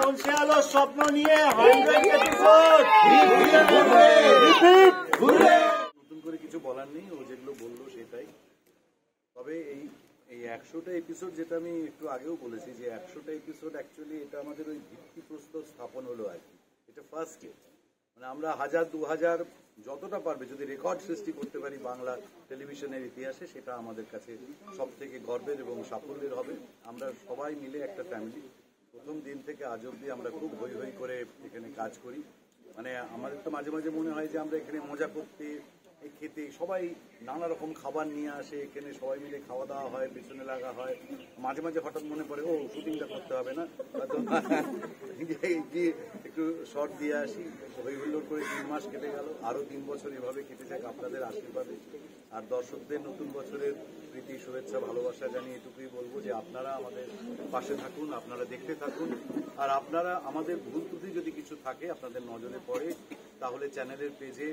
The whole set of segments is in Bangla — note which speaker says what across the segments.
Speaker 1: কলসি আলো স্বপ্ন নিয়ে 100 এপিসোড নতুন করে কিছু বলার নেই, ও যেগুলো বললো সেটাই। তবে এই 100টা এপিসোড, যেটা আমি একটু আগেও বলেছি যে 100টা এপিসোড অ্যাকচুয়ালি এটা আমাদের ওই ভিত্তিপ্রস্তর স্থাপন হলো আর কি। এটা ফার্স্ট ডে, মানে আমরা 1000-2000 যতটা পারবে যদি রেকর্ড সৃষ্টি করতে পারি বাংলা টেলিভিশনের ইতিহাসে, সেটা আমাদের কাছে সব থেকে গর্বের এবং সাফল্যের হবে। আমরা সবাই মিলে একটা ফ্যামিলি, প্রথম দিন থেকে আজ অব্দি আমরা খুব হই হই করে এখানে কাজ করি। মানে আমাদের তো মাঝে মাঝে মনে হয় যে আমরা এখানে মজা করতে খেতে, সবাই নানা রকম খাবার নিয়ে আসে এখানে, সবাই মিলে খাওয়া দাওয়া হয়, পেছনে লাগা হয়। মাঝে মাঝে হঠাৎ মনে পড়ে ও শুটিংটা করতে হবে না, গিয়ে একটু শর্ট দিয়ে আসি। হই হুল্লোড় করে 3 মাস কেটে গেল, আরও 3 বছর এভাবে কেটে যাক আপনাদের আশীর্বাদে। আর দর্শকদের নতুন বছরের প্রীতি, শুভেচ্ছা, ভালোবাসা জানিয়ে এটুকুই বলবো যে আপনারা আমাদের পাশে থাকুন, আপনারা দেখতে থাকুন। আর আপনারা আমাদের ভুল ত্রুটি যদি কিছু থাকে আপনাদের নজরে পড়ে, তাহলে চ্যানেলের পেজে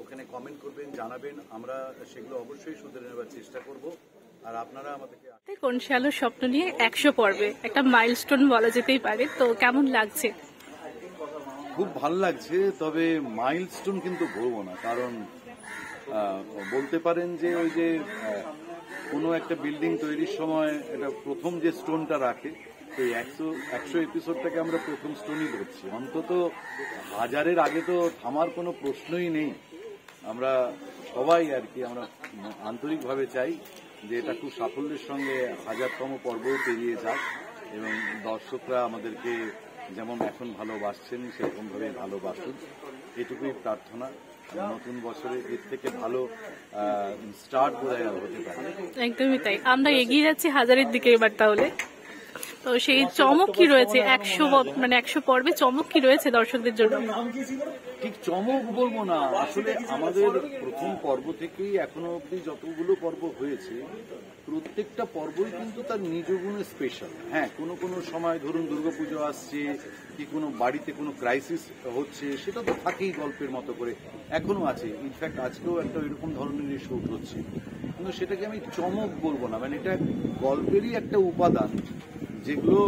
Speaker 1: ওখানে কমেন্ট করবেন, জানাবেন, আমরা সেগুলো অবশ্যই শুধরে নেবার চেষ্টা করব। আর আপনারা আমাদেরকে
Speaker 2: কলসি আলোর স্বপ্ন নিয়ে 100 পর্বে একটা মাইলস্টোন বলা যেতেই পারে, তো কেমন লাগছে?
Speaker 1: খুব ভালো লাগছে, তবে মাইলস্টোন কিন্তু বলবো না, কারণ বলতে পারেন যে ওই যে কোনো একটা বিল্ডিং তৈরির সময় এটা প্রথম যে স্টোনটা রাখে, তো 100 এপিসোডটাকে আমরা প্রথম স্টোনই ধরছি। অন্তত 1000-এর আগে তো থামার কোনো প্রশ্নই নেই। আমরা সবাই আর কি আমরা আন্তরিকভাবে চাই যে এটা খুব সাফল্যের সঙ্গে 1000তম পর্বও পেরিয়ে যাক, এবং দর্শকরা আমাদেরকে যেমন এখন ভালোবাসছেন সেরকমভাবে ভালোবাসুন, এটুকুই প্রার্থনা। নতুন বছরে এর থেকে ভালো স্টার্ট বোধহয় হতে পারে।
Speaker 2: একদমই তাই, আমরা এগিয়ে যাচ্ছি 1000-এর দিকে এবার। তাহলে তো সেই চমক কি রয়েছে 100 পর্বে, চমক কি রয়েছে দর্শকদের জন্য?
Speaker 1: ঠিক চমক বলবো না, আসলে আমাদের প্রথম পর্ব থেকেই এখনো অব্দি যতগুলো পর্ব হয়েছে প্রত্যেকটা পর্বই কিন্তু তার নিজ গুণে স্পেশাল। হ্যাঁ, কোনো কোনো সময় ধরুন দুর্গাপুজো আসছে কি কোনো বাড়িতে কোনো ক্রাইসিস হচ্ছে, সেটা তো থাকেই গল্পের মতো করে, এখনো আছে। ইনফ্যাক্ট আজকেও একটা এরকম ধরনের শুট হচ্ছে, কিন্তু সেটাকে আমি চমক বলবো না। মানে এটা গল্পেরই একটা উপাদান, যেগুলো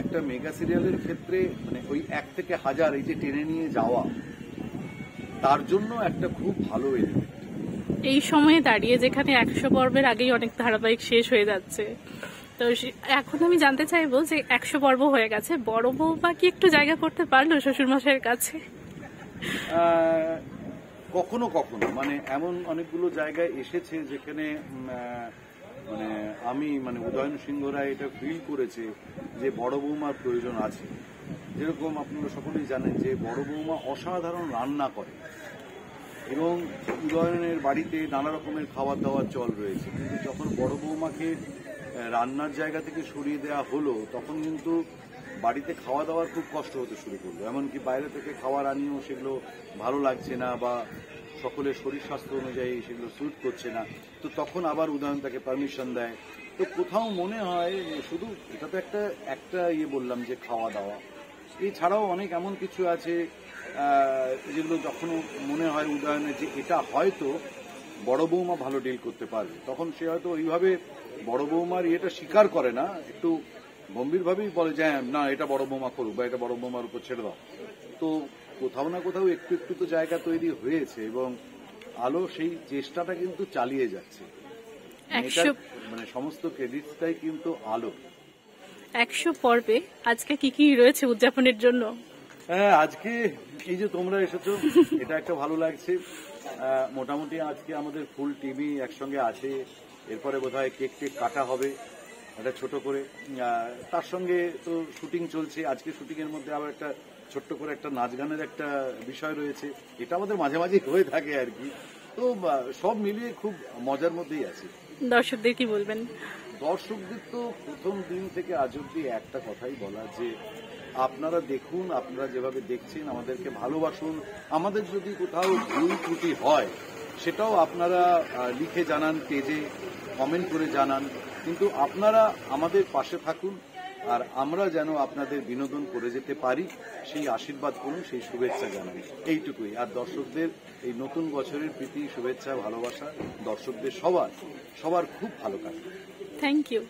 Speaker 1: একটা মেগা সিরিয়ালের ক্ষেত্রে মানে ওই 1 থেকে 1000 এই যে টেনে নিয়ে যাওয়া, তার জন্য একটা খুব ভালো এলিমেন্ট।
Speaker 2: এই সময়ে দাঁড়িয়ে যেখানে 100 পর্বের আগেই অনেক ধারাবাহিক শেষ হয়ে যাচ্ছে, তো এখন আমি জানতে চাইবো যে 100 পর্ব হয়ে গেছে, বড় বৌমা কি একটু জায়গা করতে পারলো শ্বশুরমশাইয়ের কাছে?
Speaker 1: কখনো কখনো মানে এমন অনেকগুলো জায়গায় এসেছে যেখানে মানে আমি মানে উদয়ন সিংহ রায় এটা ফিল করেছে যে বড় বৌমার প্রয়োজন আছে। যেরকম আপনারা সকলেই জানেন যে বড় বৌমা অসাধারণ রান্না করে, এবং উদয়নের বাড়িতে নানা রকমের খাবার দাওয়ার চল রয়েছে, কিন্তু যখন বড় বৌমাকে রান্নার জায়গা থেকে সরিয়ে দেওয়া হলো তখন কিন্তু বাড়িতে খাওয়া দাওয়ার খুব কষ্ট হতে শুরু করলো। এমনকি বাইরে থেকে খাবার আনিয়েও সেগুলো ভালো লাগছে না, বা সকলের শরীর স্বাস্থ্য অনুযায়ী সেগুলো স্যুট করছে না। তো তখন আবার উদয়ন তাকে পারমিশন দেয়। তো কোথাও মনে হয় শুধু এটা তো একটা বললাম যে খাওয়া দাওয়া, এছাড়াও অনেক এমন কিছু আছে যেগুলো যখন মনে হয় উদয়নের যে এটা হয়তো বড় বৌমা ভালো ডিল করতে পারবে, তখন সে হয়তো ওইভাবে বড় বৌমার ইয়েটা স্বীকার করে না, একটু গম্ভীরভাবেই বলে যে না এটা বড় বৌমা করুক, বা এটা বড় বৌমার উপর ছেড়ে দাও। তো কোথাও না কোথাও একটু একটু তো জায়গা তৈরি হয়েছে, এবং আলো সেই চেষ্টাটা কিন্তু চালিয়ে যাচ্ছে। মানে সমস্ত ক্রেডিটটাই কিন্তু আলো।
Speaker 2: 100 পর্বে আজকে কি কি রয়েছে উদযাপনের জন্য?
Speaker 1: হ্যাঁ, আজকে এই যে তোমরা এসেছো এটা একটা ভালো লাগছে। মোটামুটি আজকে আমাদের ফুল টিমই একসঙ্গে আছে। এরপরে বোধহয় কেক কাটা হবে একটা ছোট করে, তার সঙ্গে তো শুটিং চলছে। আজকে শুটিং এর মধ্যে আবার একটা ছোট্ট করে একটা নাচ গানের একটা বিষয় রয়েছে, এটা আমাদের মাঝে মাঝে হয়ে থাকে আর কি। তো সব মিলিয়ে খুব মজার মধ্যেই আছে।
Speaker 2: দর্শকদের কি বলবেন?
Speaker 1: দর্শকদের তো প্রথম দিন থেকে আজ অব্দি একটা কথাই বলা, যে আপনারা দেখুন, আপনারা যেভাবে দেখছেন আমাদেরকে ভালোবাসুন। আমাদের যদি কোথাও ভুল ত্রুটি হয় সেটাও আপনারা লিখে জানান, পেজে কমেন্ট করে জানান, কিন্তু আপনারা আমাদের পাশে থাকুন, আর আমরা যেন আপনাদের বিনোদন করে যেতে পারি সেই আশীর্বাদ করুন, সেই শুভেচ্ছা জানাই, এইটুকুই। আর দর্শকদের এই নতুন বছরের প্রীতি, শুভেচ্ছা, ভালোবাসা দর্শকদের সবার খুব ভালো কাটবে।
Speaker 2: Thank you.